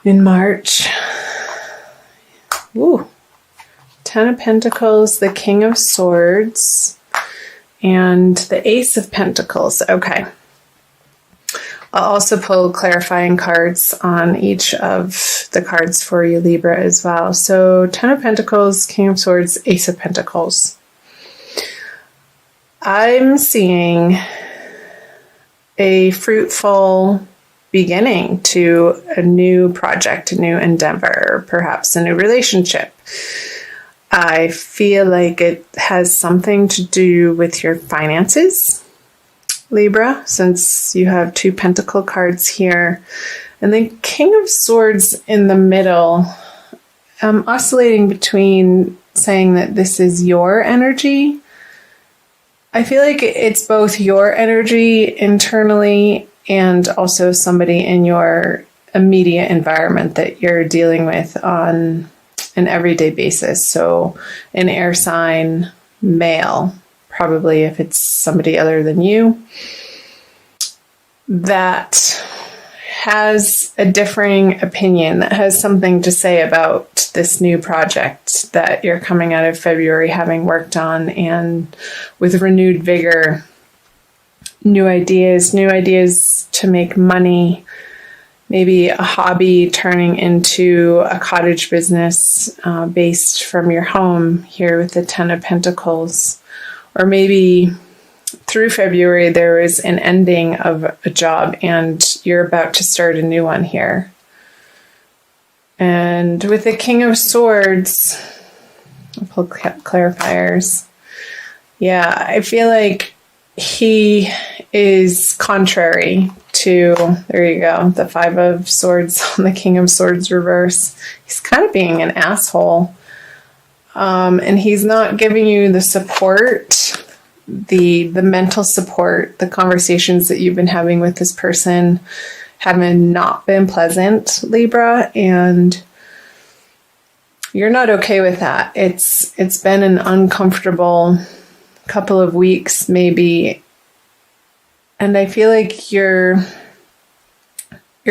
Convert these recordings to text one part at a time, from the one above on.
in March. Ooh. Ten of Pentacles, the King of Swords, and the Ace of Pentacles. Okay. I'll also pull clarifying cards on each of the cards for you, Libra, as well. So, Ten of Pentacles, King of Swords, Ace of Pentacles. I'm seeing a fruitful beginning to a new project, a new endeavor, perhaps a new relationship. I feel like it has something to do with your finances, Libra, since you have two pentacle cards here. And then King of Swords in the middle. I'm oscillating between saying that this is your energy. I feel like it's both your energy internally and also somebody in your immediate environment that you're dealing with on an everyday basis. So an air sign, male, probably if it's somebody other than you, that has a differing opinion, that has something to say about this new project that you're coming out of February having worked on, and with renewed vigor, new ideas to make money, maybe a hobby turning into a cottage business based from your home here with the Ten of Pentacles. Or maybe through February there is an ending of a job and you're about to start a new one here. And with the King of Swords, I'll pull clarifiers. Yeah, I feel like he is contrary to, there you go, the Five of Swords on the King of Swords reverse. He's kind of being an asshole. And he's not giving you the support, the mental support. The conversations that you've been having with this person have not been pleasant, Libra, and you're not okay with that. It's been an uncomfortable couple of weeks, maybe. And I feel like you're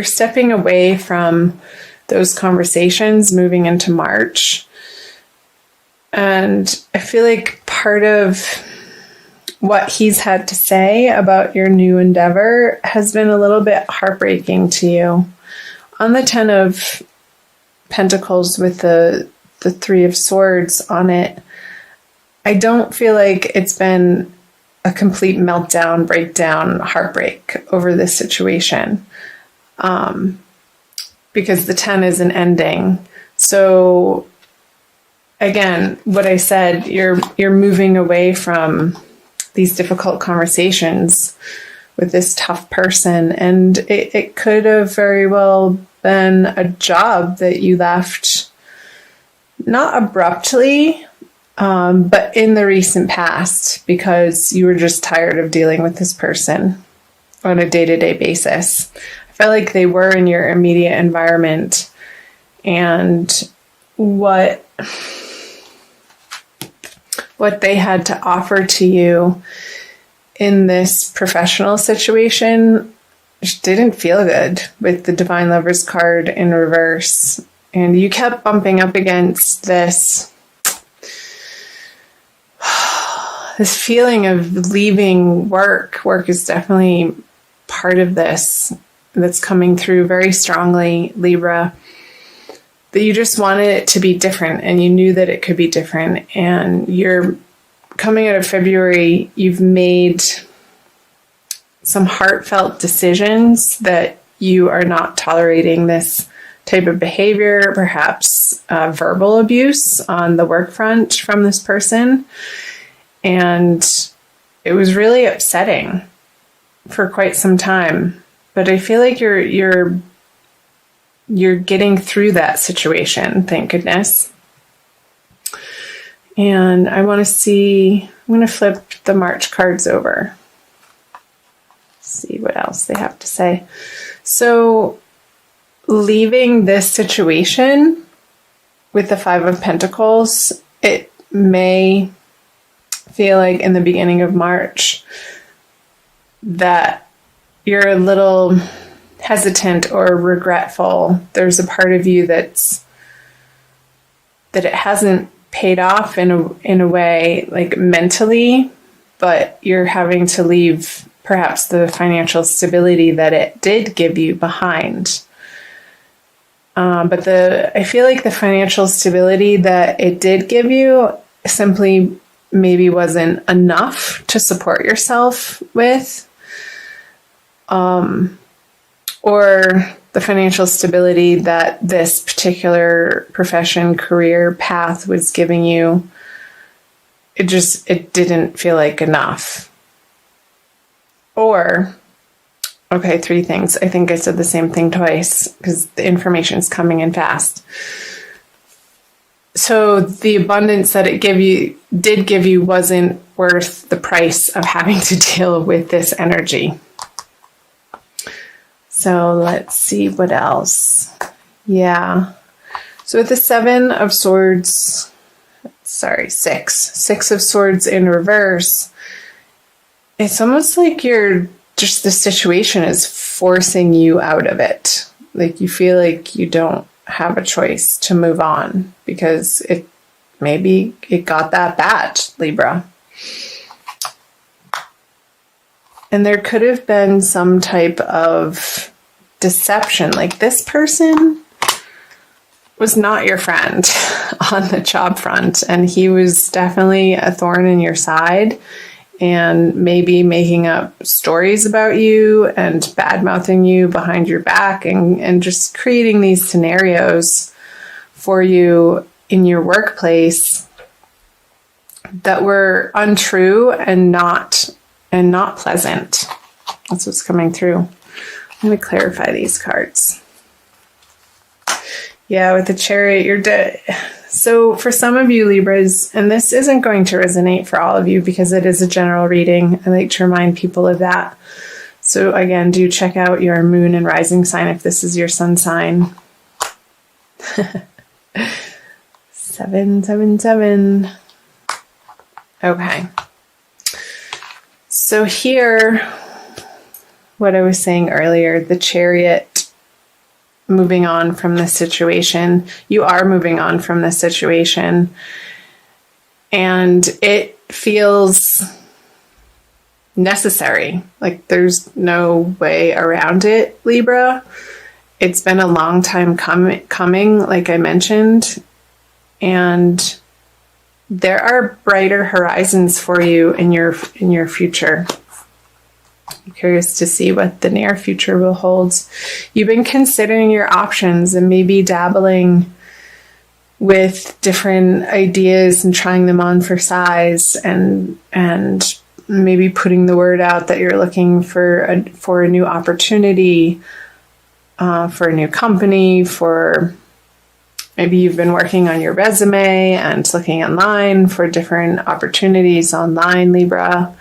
stepping away from those conversations moving into March. And I feel like part of what he's had to say about your new endeavor has been a little bit heartbreaking to you. On the Ten of Pentacles with the Three of Swords on it, I don't feel like it's been a complete meltdown, breakdown, heartbreak over this situation. Because the 10 is an ending. So again, what I said, you're moving away from these difficult conversations with this tough person. And it could have very well been a job that you left, not abruptly, but in the recent past, because you were just tired of dealing with this person on a day-to-day basis. I felt like they were in your immediate environment, and what they had to offer to you in this professional situation just didn't feel good with the Divine Lovers card in reverse. And you kept bumping up against this feeling of leaving work. Work is definitely part of this that's coming through very strongly, Libra. That you just wanted it to be different, and you knew that it could be different. And you're coming out of February, you've made some heartfelt decisions that you are not tolerating this type of behavior, perhaps verbal abuse on the work front from this person. And it was really upsetting for quite some time. But I feel like you're getting through that situation, thank goodness. And I want to see, I'm going to flip the March cards over. See what else they have to say. So, leaving this situation with the Five of Pentacles, it may feel like in the beginning of March that you're a little hesitant or regretful. There's a part of you that it hasn't paid off in a way, like mentally, but you're having to leave perhaps the financial stability that it did give you behind. But I feel like the financial stability that it did give you simply maybe wasn't enough to support yourself with, or the financial stability that this particular profession, career path was giving you, it didn't feel like enough. Or, okay, 3 things. I think I said the same thing twice because the information's coming in fast. So the abundance that it did give you wasn't worth the price of having to deal with this energy. So let's see what else. Yeah. So with the 7 of Swords, Six of Swords in reverse, it's almost like the situation is forcing you out of it. Like you feel like you don't have a choice to move on because maybe it got that bad, Libra. And there could have been some type of deception. Like this person was not your friend on the job front, and he was definitely a thorn in your side and maybe making up stories about you and bad-mouthing you behind your back and just creating these scenarios for you in your workplace that were untrue and not pleasant. That's what's coming through. I'm going to clarify these cards. Yeah, with the Chariot, you're dead. So for some of you Libras, and this isn't going to resonate for all of you because it is a general reading. I like to remind people of that. So again, do check out your moon and rising sign if this is your sun sign. 777. Okay. So here, what I was saying earlier, the Chariot, moving on from this situation. You are moving on from this situation. And it feels necessary. Like there's no way around it, Libra. It's been a long time coming, like I mentioned. And there are brighter horizons for you in your future. I'm curious to see what the near future will hold. You've been considering your options and maybe dabbling with different ideas and trying them on for size and maybe putting the word out that you're looking for a new opportunity, for a new company, for maybe you've been working on your resume and looking online for different opportunities online, Libra.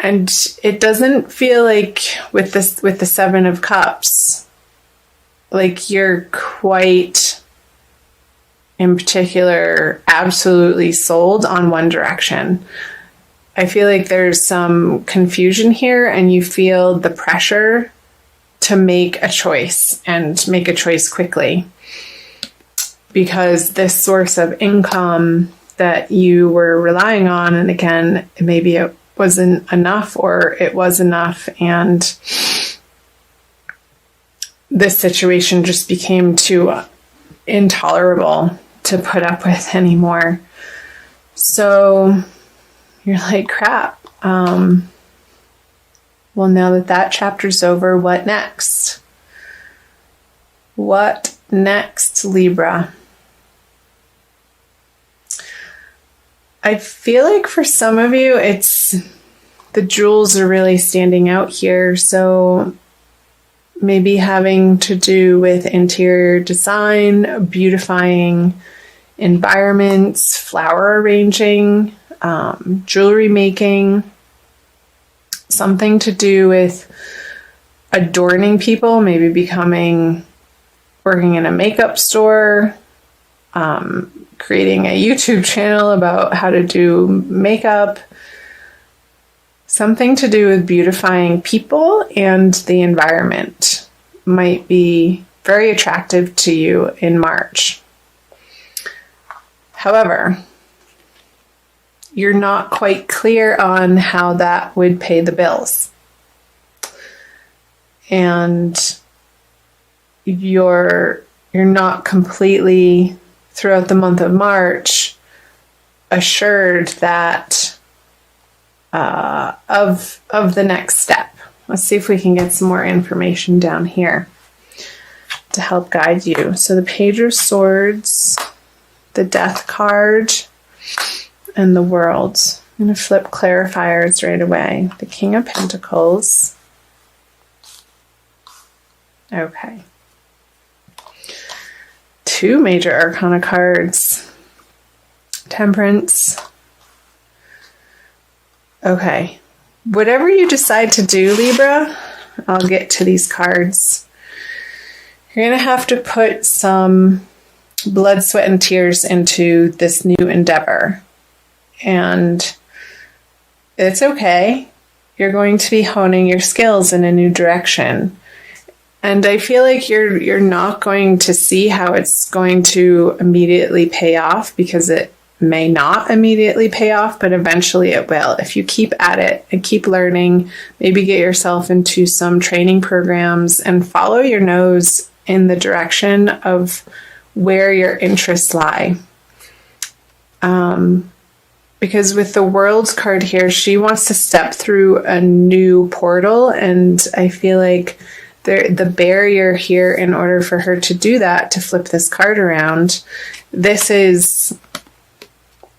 And it doesn't feel like with the 7 of Cups, like you're quite, in particular, absolutely sold on one direction. I feel like there's some confusion here and you feel the pressure to make a choice and make a choice quickly. Because this source of income that you were relying on, and again, maybe it wasn't enough or it was enough, and this situation just became too intolerable to put up with anymore. So you're like, crap. Well, now that chapter's over, what next? What next, Libra? I feel like for some of you, the jewels are really standing out here. So maybe having to do with interior design, beautifying environments, flower arranging, jewelry making, something to do with adorning people, maybe working in a makeup store, creating a YouTube channel about how to do makeup, Something to do with beautifying people and the environment might be very attractive to you in March. However, you're not quite clear on how that would pay the bills. And you're not completely, throughout the month of March, assured that of the next step. Let's see if we can get some more information down here to help guide you. So the Page of Swords, the Death card, and the World. I'm going to flip clarifiers right away. The King of Pentacles. Okay. 2 major arcana cards. Temperance. Okay. Whatever you decide to do, Libra, I'll get to these cards. You're going to have to put some blood, sweat, and tears into this new endeavor. And it's okay. You're going to be honing your skills in a new direction. And I feel like you're not going to see how it's going to immediately pay off, because it may not immediately pay off, but eventually it will. If you keep at it and keep learning, maybe get yourself into some training programs and follow your nose in the direction of where your interests lie. Because with the World's card here, she wants to step through a new portal, and I feel like the barrier here, in order for her to do that, to flip this card around, this is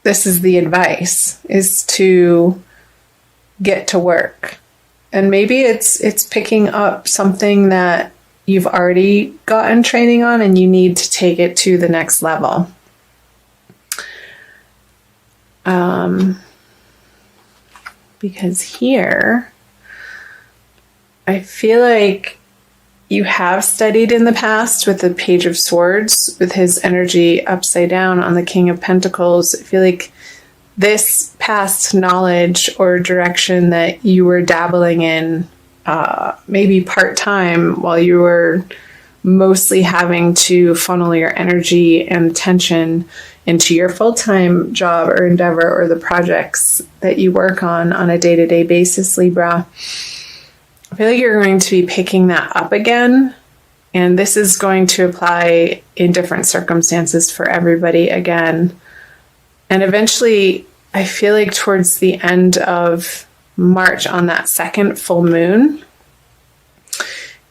the advice, is to get to work. And maybe it's picking up something that you've already gotten training on and you need to take it to the next level. Because here, I feel like you have studied in the past with the Page of Swords, with his energy upside down on the King of Pentacles. I feel like this past knowledge or direction that you were dabbling in, maybe part-time, while you were mostly having to funnel your energy and attention into your full-time job or endeavor or the projects that you work on a day-to-day basis, Libra. I feel like you're going to be picking that up again, and this is going to apply in different circumstances for everybody again. And eventually, I feel like towards the end of March, on that second full moon,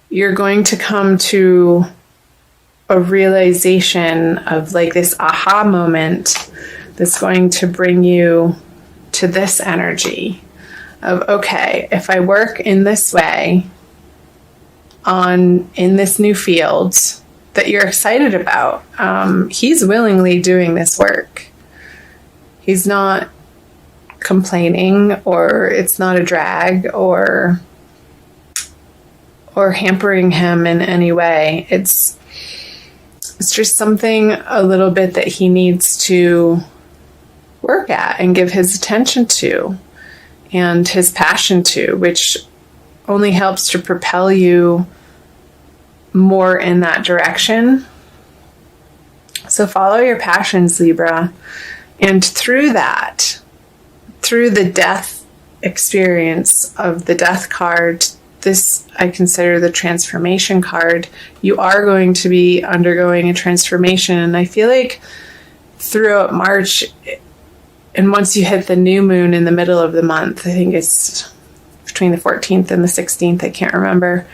you're going to come to a realization of like this aha moment that's going to bring you to this energy of, okay, if I work in this way in this new field that you're excited about, he's willingly doing this work. He's not complaining, or it's not a drag, or hampering him in any way. It's just something a little bit that he needs to work at and give his attention to and his passion to, which only helps to propel you more in that direction. So follow your passions, Libra. And through that, through the death experience of the Death card, this I consider the transformation card, you are going to be undergoing a transformation. And I feel like throughout March, and once you hit the new moon in the middle of the month, I think it's between the 14th and the 16th, I can't remember,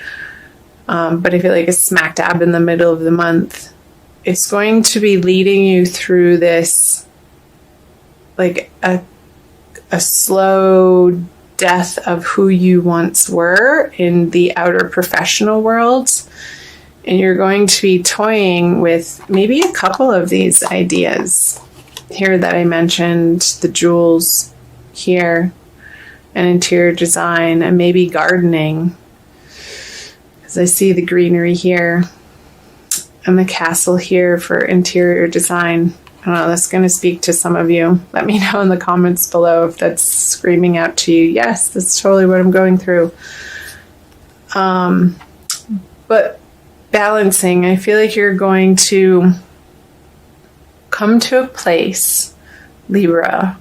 but I feel like it's smack dab in the middle of the month, it's going to be leading you through this, like a slow death of who you once were in the outer professional world. And you're going to be toying with maybe a couple of these ideas here that I mentioned, the jewels here, and interior design, and maybe gardening, because I see the greenery here, and the castle here for interior design. I don't know, that's going to speak to some of you. Let me know in the comments below if that's screaming out to you. Yes, that's totally what I'm going through. But balancing, I feel like you're going to come to a place, Libra,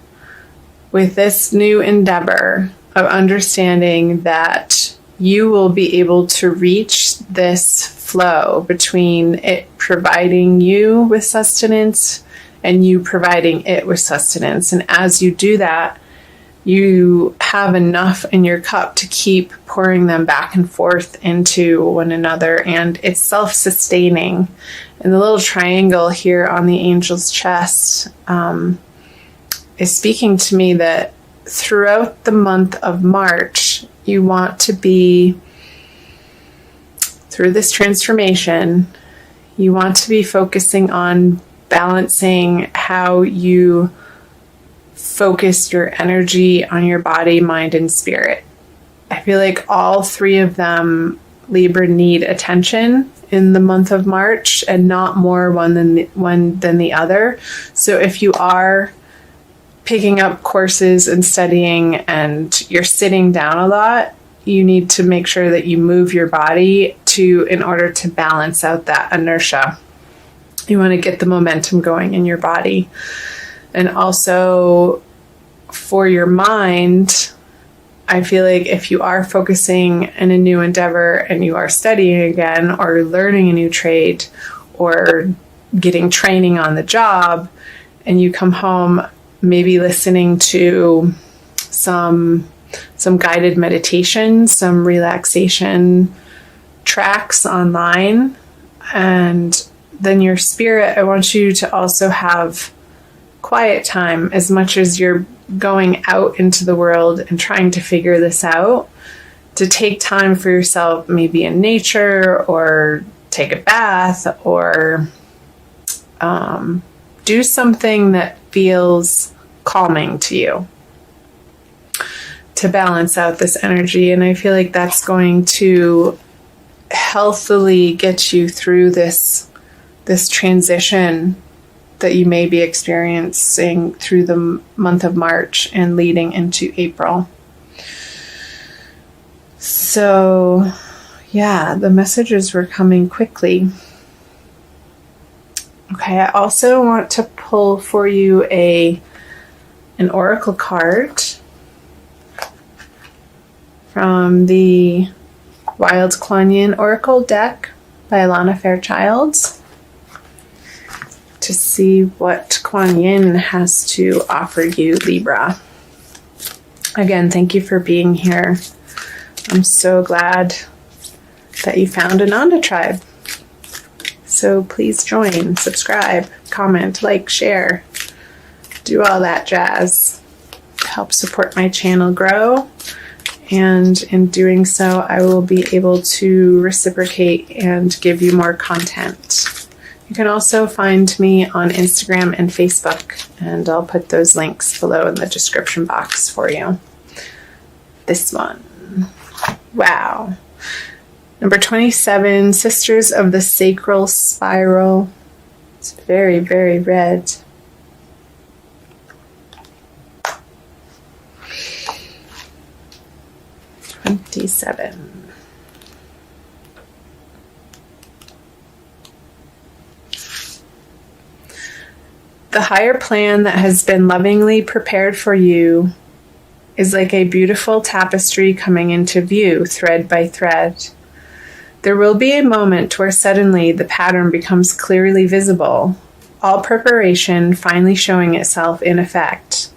with this new endeavor of understanding that you will be able to reach this flow between it providing you with sustenance and you providing it with sustenance. And as you do that, you have enough in your cup to keep pouring them back and forth into one another, and it's self-sustaining. And the little triangle here on the angel's chest is speaking to me that throughout the month of March, you want to be, through this transformation, you want to be focusing on balancing how you focus your energy on your body, mind, and spirit. I feel like all three of them, Libra, need attention in the month of March, and not more one than the other. So if you are picking up courses and studying and you're sitting down a lot, you need to make sure that you move your body in order to balance out that inertia. You want to get the momentum going in your body. And also for your mind, I feel like if you are focusing in a new endeavor and you are studying again or learning a new trade or getting training on the job, and you come home, maybe listening to some guided meditation, some relaxation tracks online, and then your spirit, I want you to also have quiet time. As much as you're going out into the world and trying to figure this out, to take time for yourself, maybe in nature, or take a bath, or do something that feels calming to you to balance out this energy. And I feel like that's going to healthily get you through this transition that you may be experiencing through the month of March and leading into April. So, yeah, the messages were coming quickly. Okay, I also want to pull for you an oracle card from the Wild Kuan Yin Oracle deck by Alana Fairchild, to see what Kuan Yin has to offer you, Libra. Again, thank you for being here. I'm so glad that you found Ananda Tribe. So please join, subscribe, comment, like, share, do all that jazz. Help support my channel grow. And in doing so, I will be able to reciprocate and give you more content. You can also find me on Instagram and Facebook, and I'll put those links below in the description box for you. This one. Wow. Number 27, Sisters of the Sacral Spiral. It's very, very red. The higher plan that has been lovingly prepared for you is like a beautiful tapestry coming into view, thread by thread. There will be a moment where suddenly the pattern becomes clearly visible, all preparation finally showing itself in effect.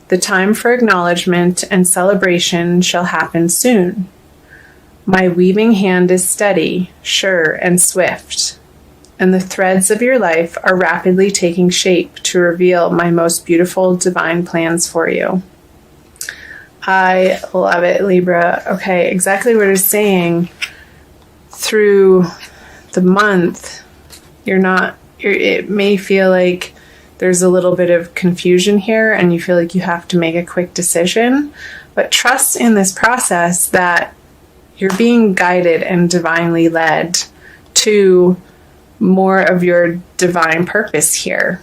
The time for acknowledgement and celebration shall happen soon. My weaving hand is steady, sure, and swift, and the threads of your life are rapidly taking shape to reveal my most beautiful divine plans for you. I love it, Libra. Okay, exactly what it's saying. Through the month, it may feel like there's a little bit of confusion here and you feel like you have to make a quick decision, but trust in this process that you're being guided and divinely led to more of your divine purpose here.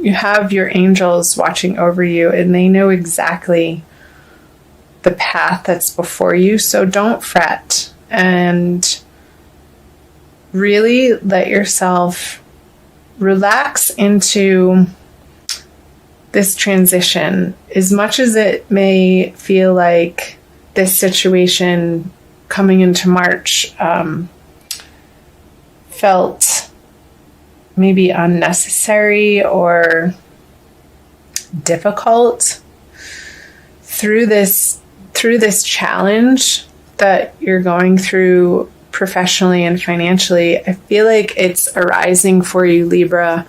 you have your angels watching over you, and they know exactly the path that's before you. So don't fret, and really let yourself relax into this transition. As much as it may feel like this situation coming into March felt maybe unnecessary or difficult, through this challenge that you're going through professionally and financially, I feel like it's arising for you, Libra,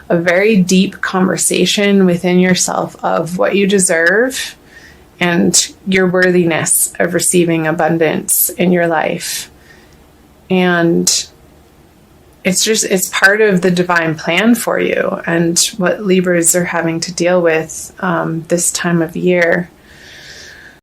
a very deep conversation within yourself of what you deserve and your worthiness of receiving abundance in your life. And it's part of the divine plan for you and what Libras are having to deal with this time of year.